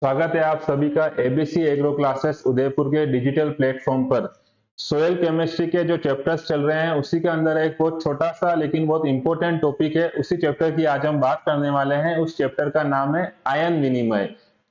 स्वागत है आप सभी का एबीसी एग्रो क्लासेस उदयपुर के डिजिटल प्लेटफॉर्म पर। सोयल केमिस्ट्री के जो चैप्टर्स चल रहे हैं उसी के अंदर एक बहुत छोटा सा लेकिन बहुत इंपॉर्टेंट टॉपिक है, उसी चैप्टर की आज हम बात करने वाले हैं। उस चैप्टर का नाम है आयन विनिमय,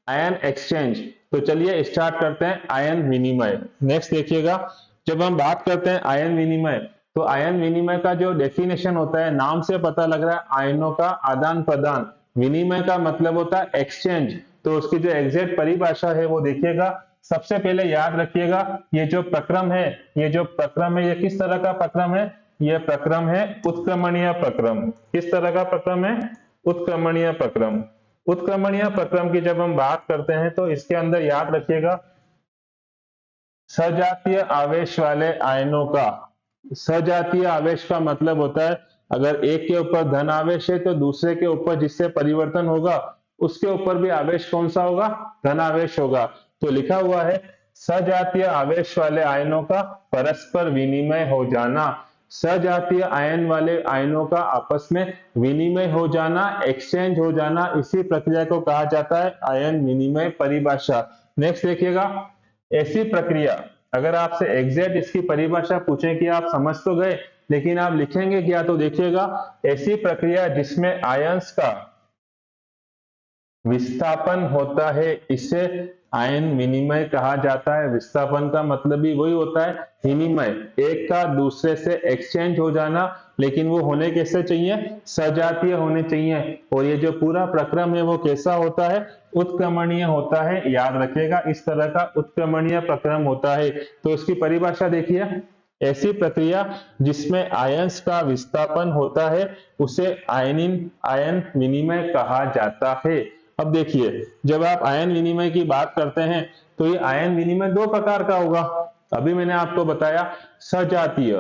आयन एक्सचेंज। तो चलिए स्टार्ट करते हैं आयन विनिमय। नेक्स्ट देखिएगा, जब हम बात करते हैं आयन विनिमय तो आयन विनिमय का जो डेफिनेशन होता है, नाम से पता लग रहा है आयनों का आदान प्रदान। विनिमय का मतलब होता है एक्सचेंज। तो उसकी जो एग्जैक्ट परिभाषा है वो देखिएगा। सबसे पहले याद रखिएगा, ये जो प्रक्रम है, ये किस तरह का प्रक्रम है? ये प्रक्रम है उत्क्रमणीय प्रक्रम। किस तरह का प्रक्रम है? उत्क्रमणीय प्रक्रम। उत्क्रमणीय प्रक्रम की जब हम बात करते हैं तो इसके अंदर याद रखिएगा, सजातीय आवेश वाले आयनों का, सजातीय आवेश का मतलब होता है अगर एक के ऊपर धन आवेश है तो दूसरे के ऊपर जिससे परिवर्तन होगा उसके ऊपर भी आवेश कौन सा होगा? धन आवेश होगा। तो लिखा हुआ है सजातीय आवेश वाले आयनों का परस्पर विनिमय हो जाना। सजातीय आयन वाले आयनों का आपस में विनिमय हो जाना, एक्सचेंज हो जाना, इसी प्रक्रिया को कहा जाता है आयन विनिमय परिभाषा। नेक्स्ट देखिएगा, ऐसी प्रक्रिया, अगर आपसे एग्जैक्ट इसकी परिभाषा पूछें कि आप समझ तो गए लेकिन आप लिखेंगे क्या, तो देखिएगा ऐसी प्रक्रिया जिसमें आयंस का विस्थापन होता है इसे आयन विनिमय कहा जाता है। विस्थापन का मतलब भी वही होता है विनिमय, एक का दूसरे से एक्सचेंज हो जाना, लेकिन वो होने कैसे चाहिए? सजातीय होने चाहिए। और ये जो पूरा प्रक्रम है वो कैसा होता है? उत्क्रमणीय होता है। याद रखिएगा इस तरह का उत्क्रमणीय प्रक्रम होता है। तो इसकी परिभाषा देखिए, ऐसी प्रक्रिया जिसमें आयंस का विस्थापन होता है उसे आयन विनिमय कहा जाता है। अब देखिए, जब आप आयन विनिमय की बात करते हैं तो ये आयन विनिमय दो प्रकार का होगा। अभी मैंने आपको बताया सजातीय,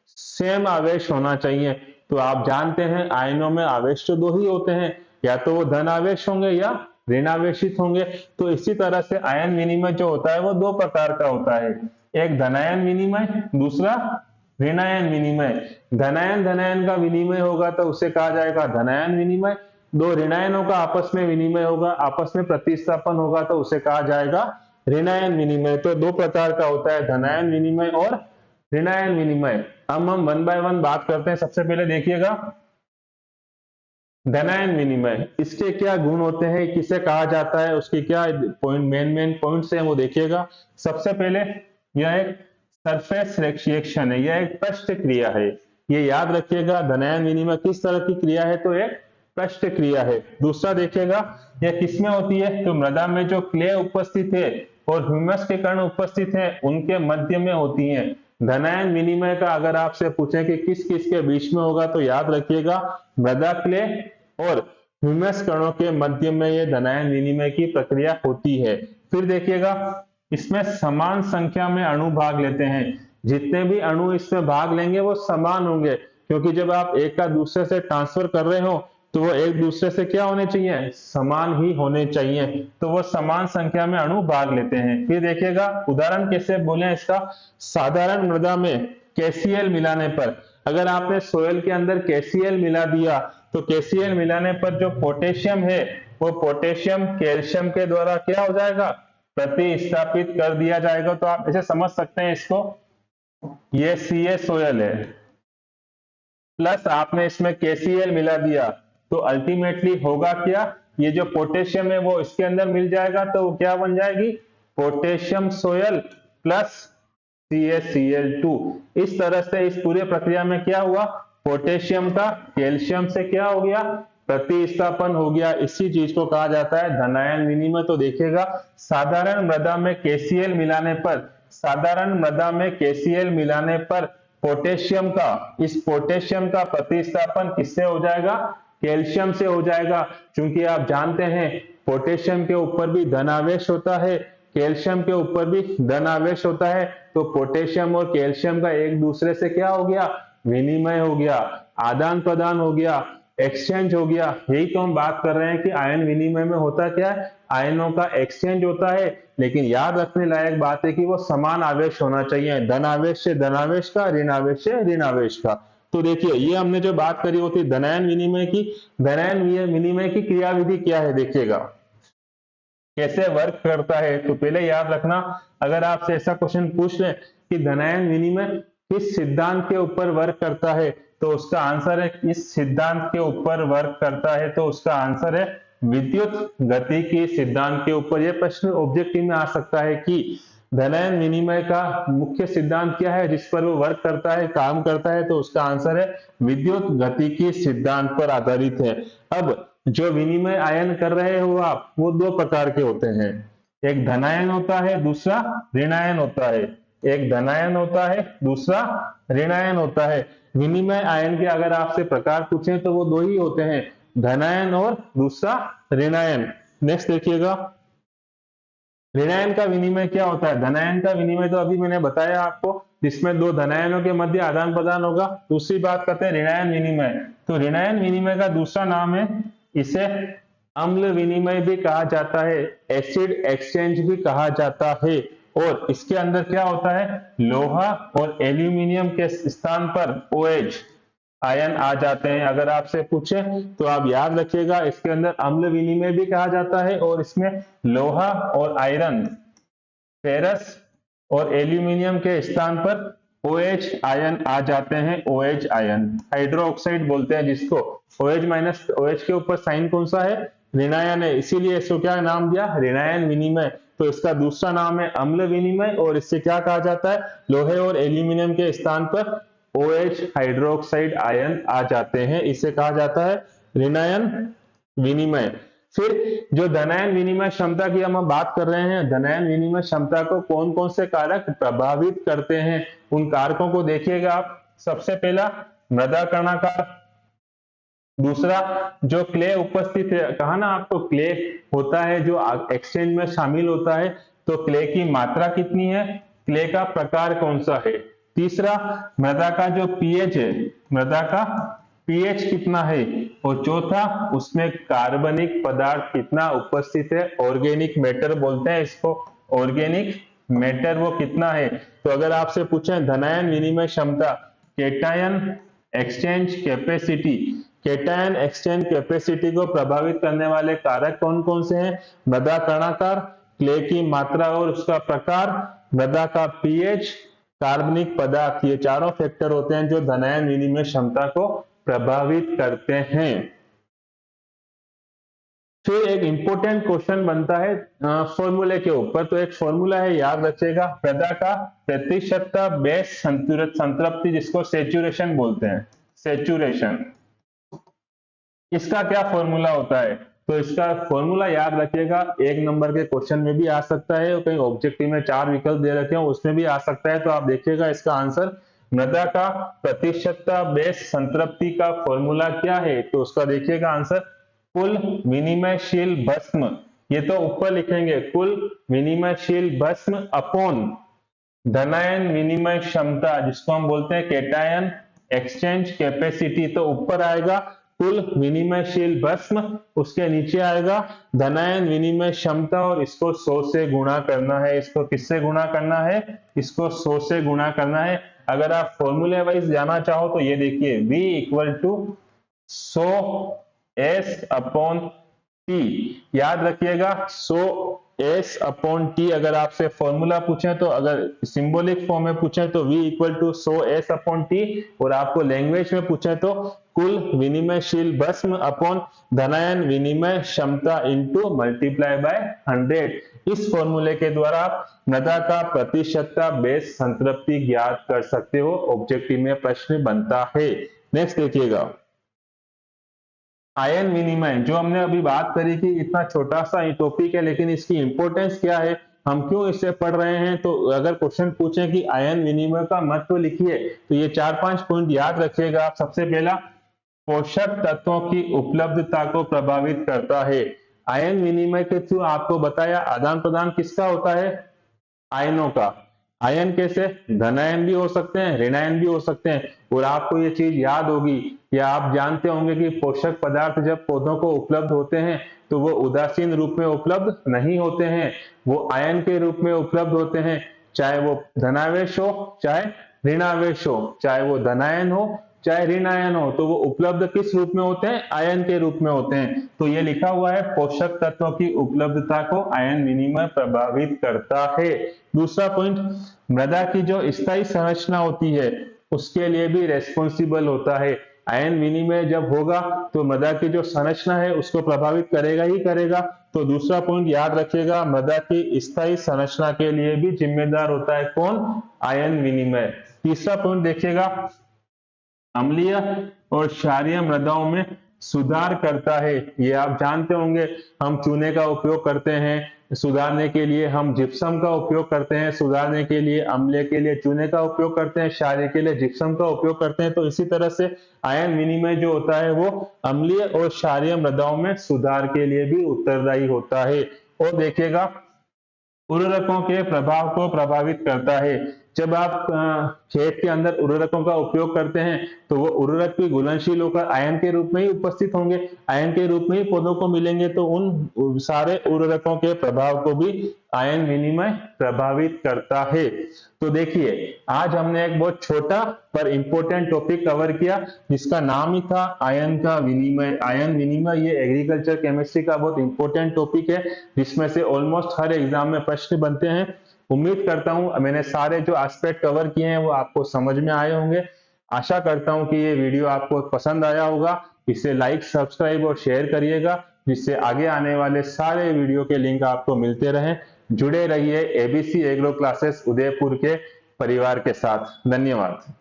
सेम आवेश होना चाहिए। तो आप जानते हैं आयनों में आवेश तो दो ही होते हैं, या तो वो धन आवेश होंगे या ऋण आवेशित होंगे। तो इसी तरह से आयन विनिमय जो होता है वो दो प्रकार का होता है, एक धनायन विनिमय, दूसरा ऋणायन विनिमय। धनायन धनायन का विनिमय होगा तो उसे कहा जाएगा धनायन विनिमय। दो ऋणायनों का आपस में विनिमय होगा, आपस में प्रतिस्थापन होगा तो उसे कहा जाएगा ऋणायन विनिमय। तो दो प्रकार का होता है, धनायन विनिमय और ऋणायन विनिमय। अब हम वन बाय वन बात करते हैं। सबसे पहले देखिएगा धनायन विनिमय, इसके क्या गुण होते हैं, किसे कहा जाता है, उसके क्या पॉइंट मेन पॉइंट्स हैं वो देखिएगा। सबसे पहले यह एक सरफेस रिएक्शन है, यह एक पृष्ठ क्रिया है। ये याद रखिएगा, धनायन विनिमय किस तरह की क्रिया है? तो एक पृष्ठ क्रिया है। दूसरा देखिएगा, यह किसमें होती है? तो मृदा में जो क्ले उपस्थित है और ह्यूमस के कण उपस्थित है उनके मध्य में होती है। धनायन विनिमय का अगर आपसे पूछे कि किस किस के बीच में होगा तो याद रखिएगा मृदा क्ले और ह्यूमस कणों के मध्य में ये धनायन विनिमय की प्रक्रिया होती है। फिर देखिएगा, इसमें समान संख्या में अणु भाग लेते हैं। जितने भी अणु इसमें भाग लेंगे वो समान होंगे, क्योंकि जब आप एक का दूसरे से ट्रांसफर कर रहे हो तो वो एक दूसरे से क्या होने चाहिए? समान ही होने चाहिए। तो वो समान संख्या में अणु भाग लेते हैं। फिर देखिएगा उदाहरण कैसे बोले इसका, साधारण मृदा में केसीएल मिलाने पर, अगर आपने सोयल के अंदर केसीएल मिला दिया तो केसीएल मिलाने पर जो पोटेशियम है वो पोटेशियम कैल्शियम के द्वारा क्या हो जाएगा? प्रतिस्थापित कर दिया जाएगा। तो आप ऐसे समझ सकते हैं इसको, ये सी सोयल है प्लस आपने इसमें केसीएल मिला दिया तो अल्टीमेटली होगा क्या? ये जो पोटेशियम है वो इसके अंदर मिल जाएगा तो वो क्या बन जाएगी? Potassium soil plus CaCl2। इस तरह से इस पूरे प्रक्रिया में क्या हुआ? पोटेशियम का कैल्शियम से क्या हो गया? प्रतिस्थापन हो गया। इसी चीज को कहा जाता है धनायन विनिमय। तो देखिएगा, साधारण मृदा में केसीएल मिलाने पर, साधारण मृदा में केसीएल मिलाने पर पोटेशियम का, इस पोटेशियम का प्रतिस्थापन किससे हो जाएगा? कैल्शियम से हो जाएगा। क्योंकि आप जानते हैं पोटेशियम के ऊपर भी धन आवेश होता है, कैल्शियम के ऊपर भी धन आवेश होता है। तो पोटेशियम और कैल्शियम का एक दूसरे से क्या हो गया? विनिमय हो गया, आदान प्रदान हो गया, एक्सचेंज हो गया। यही तो हम बात कर रहे हैं कि आयन विनिमय में होता क्या है? आयनों का एक्सचेंज होता है। लेकिन याद रखने लायक बात है कि वो समान आवेश होना चाहिए, धन आवेश से धन आवेश का, ऋण आवेश से ऋण आवेश का। तो देखिए, ये हमने जो बात करी वो थी धनायन विनिमय की। धनायन विनिमय की क्रियाविधि क्या है देखिएगा। कैसे वर्क करता है, तो पहले याद रखना, अगर आपसे ऐसा क्वेश्चन पूछ ले कि धनायन विनिमय किस सिद्धांत के ऊपर वर्क करता है, तो उसका आंसर है इस सिद्धांत के ऊपर वर्क करता है, तो उसका आंसर है विद्युत गति के सिद्धांत के ऊपर। यह प्रश्न ऑब्जेक्टिव में आ सकता है कि धनायन विनिमय का मुख्य सिद्धांत क्या है जिस पर वो वर्क करता है, काम करता है, तो उसका आंसर है विद्युत गतिकी सिद्धांत पर आधारित है। अब जो विनिमय आयन कर रहे हो आप, वो दो प्रकार के होते हैं, एक धनायन होता है, दूसरा ऋणायन होता है। एक धनायन होता है, दूसरा ऋणायन होता है। विनिमय आयन के अगर आपसे प्रकार पूछे तो वो दो ही होते हैं, धनायन और दूसरा ऋणायन। नेक्स्ट देखिएगा, ऋणायन का विनिमय क्या होता है। धनायन का विनिमय तो अभी मैंने बताया आपको, जिसमें दो धनायनों के मध्य आदान प्रदान होगा। दूसरी बात करते हैं ऋणायन विनिमय। तो ऋणायन विनिमय का दूसरा नाम है, इसे अम्ल विनिमय भी कहा जाता है, एसिड एक्सचेंज भी कहा जाता है। और इसके अंदर क्या होता है, लोहा और एल्यूमिनियम के स्थान पर OH आयन आ जाते हैं। अगर आपसे पूछे तो आप याद रखिएगा, इसके अंदर अम्ल विनिमय भी कहा जाता है और इसमें लोहा और आयरन, फेरस और एल्यूमिनियम के स्थान पर OH आयन आ जाते हैं। OH आयन हाइड्रो ऑक्साइड बोलते हैं जिसको। OH माइनस OH के ऊपर साइन कौन सा है, ऋणायन है, इसीलिए इसको क्या नाम दिया, ऋणायन विनिमय। तो इसका दूसरा नाम है अम्ल विनिमय, और इससे क्या कहा जाता है, लोहे और एल्यूमिनियम के स्थान पर OH हाइड्रोक्साइड आयन आ जाते हैं, इसे कहा जाता है ऋणायन विनिमय। फिर जो धनायन विनिमय क्षमता की हम बात कर रहे हैं, धनायन विनिमय क्षमता को कौन कौन से कारक प्रभावित करते हैं, उन कारकों को देखिएगा आप। सबसे पहला मृदा कणाकार, दूसरा जो क्ले उपस्थित है, कहा ना आपको क्ले होता है जो एक्सचेंज में शामिल होता है, तो क्ले की मात्रा कितनी है, क्ले का प्रकार कौन सा है। तीसरा मृदा का जो पीएच है, मृदा का पीएच कितना है। और चौथा उसमें कार्बनिक पदार्थ कितना उपस्थित है, ऑर्गेनिक मैटर बोलते हैं इसको, ऑर्गेनिक मैटर वो कितना है। तो अगर आपसे पूछें धनायन विनिमय क्षमता, cation exchange capacity, cation exchange capacity को प्रभावित करने वाले कारक कौन कौन से हैं, मृदा कणाकार, क्ले की मात्रा और उसका प्रकार, मृदा का पीएच, कार्बनिक पदार्थ, ये चारों फैक्टर होते हैं जो धनायन विनिमय क्षमता को प्रभावित करते हैं। फिर एक इंपॉर्टेंट क्वेश्चन बनता है फॉर्मूले के ऊपर। तो एक फॉर्मूला है, याद रखिएगा, मृदा का प्रतिशतता बेस संतृप्ति, जिसको सैचुरेशन बोलते हैं, सैचुरेशन, इसका क्या फॉर्मूला होता है। तो इसका फॉर्मूला याद रखिएगा, एक नंबर के क्वेश्चन में भी आ सकता है और कहीं ऑब्जेक्टिव में 4 विकल्प दे रखे हो उसमें भी आ सकता है। तो आप देखिएगा इसका आंसर, मृदा का प्रतिशतता बेस संतृप्ति का फॉर्मूला क्या है। तो उसका देखिएगा आंसर, कुल विनिमयशील भस्म, ये तो ऊपर लिखेंगे, कुल विनिमयशील भस्म अपॉन धनायन विनिमय क्षमता, जिसको हम बोलते हैं केटायन एक्सचेंज कैपेसिटी। तो ऊपर आएगा कुल विनिमयशील भस्म, उसके नीचे आएगा धनायन विनिमय क्षमता, और इसको 100 से गुणा करना है। इसको किससे गुणा करना है, इसको 100 से गुणा करना है। अगर आप फॉर्मूले वाइज जाना चाहो तो ये देखिए, V equal to 100S upon T, याद रखिएगा 100S अपॉन T। अगर आपसे फॉर्मूला पूछे तो, अगर सिंबॉलिक फॉर्म में पूछे तो V equal to 100S upon T, और आपको लैंग्वेज में पूछे तो कुल विनिमयशील भस्म अपॉन धनायन विनिमय क्षमता इंटू मल्टीप्लाई बाय 100। इस फॉर्मूले के द्वारा आप मृदा का प्रतिशतता बेस संतृप्ति ज्ञात कर सकते हो, ऑब्जेक्टिव में प्रश्न बनता है। नेक्स्ट देखिएगा, आयन विनिमय, जो हमने अभी बात करी कि इतना छोटा सा टॉपिक है लेकिन इसकी इंपॉर्टेंस क्या है, हम क्यों इसे पढ़ रहे हैं। तो अगर क्वेश्चन पूछे कि आयन विनिमय का महत्व लिखिए, तो ये 4-5 पॉइंट याद रखिएगा आप। सबसे पहला, पोषक तत्वों की उपलब्धता को प्रभावित करता है। आयन विनिमय के थ्रू आपको बताया आदान प्रदान किसका होता है, आयनों का। आयन कैसे, धनायन भी हो सकते हैं, ऋणायन भी हो सकते हैं। और आपको ये चीज याद होगी या आप जानते होंगे कि पोषक पदार्थ जब पौधों को उपलब्ध होते हैं तो वो उदासीन रूप में उपलब्ध नहीं होते हैं, वो आयन के रूप में उपलब्ध होते हैं। चाहे वो धनावेश हो चाहे ऋणावेश हो, चाहे वो धनायन हो चाहे ऋण आयन हो, तो वो उपलब्ध किस रूप में होते हैं? आयन के रूप में होते हैं। तो ये लिखा हुआ है पोषक तत्वों की उपलब्धता को आयन विनिमय प्रभावित करता है। दूसरा पॉइंट, मृदा की जो स्थायी संरचना होती है उसके लिए भी रेस्पॉन्सिबल होता है। आयन विनिमय जब होगा तो मृदा की जो संरचना है उसको प्रभावित करेगा ही करेगा। तो दूसरा पॉइंट याद रखिएगा, मृदा की स्थायी संरचना के लिए भी जिम्मेदार होता है कौन? आयन विनिमय। तीसरा पॉइंट देखिएगा, अम्लीय और क्षारीय मृदाओं में सुधार करता है। ये आप जानते होंगे, हम चूने का उपयोग करते हैं सुधारने के लिए, हम जिप्सम का उपयोग करते हैं सुधारने के लिए, अम्लीय के लिए चूने का उपयोग करते हैं, क्षारीय के लिए जिप्सम का उपयोग करते हैं। तो इसी तरह से आयन विनिमय जो होता है वो अम्लीय और क्षारीय मृदाओं में सुधार के लिए भी उत्तरदायी होता है। और देखिएगा, उर्वरकों के प्रभाव को प्रभावित करता है। जब आप खेत के अंदर उर्वरकों का उपयोग करते हैं तो वो उर्वरक भी घुलनशील होकर आयन के रूप में ही उपस्थित होंगे, आयन के रूप में ही पौधों को मिलेंगे। तो उन सारे उर्वरकों के प्रभाव को भी आयन विनिमय प्रभावित करता है। तो देखिए, आज हमने एक बहुत छोटा पर इंपॉर्टेंट टॉपिक कवर किया जिसका नाम ही था आयन का विनिमय। आयन विनिमय ये एग्रीकल्चर केमिस्ट्री का बहुत इंपॉर्टेंट टॉपिक है जिसमें से ऑलमोस्ट हर एग्जाम में प्रश्न बनते हैं। उम्मीद करता हूं मैंने सारे जो एस्पेक्ट कवर किए हैं वो आपको समझ में आए होंगे। आशा करता हूं कि ये वीडियो आपको पसंद आया होगा। इसे लाइक, सब्सक्राइब और शेयर करिएगा जिससे आगे आने वाले सारे वीडियो के लिंक आपको मिलते रहें। जुड़े रहिए एबीसी एग्रो क्लासेस उदयपुर के परिवार के साथ। धन्यवाद।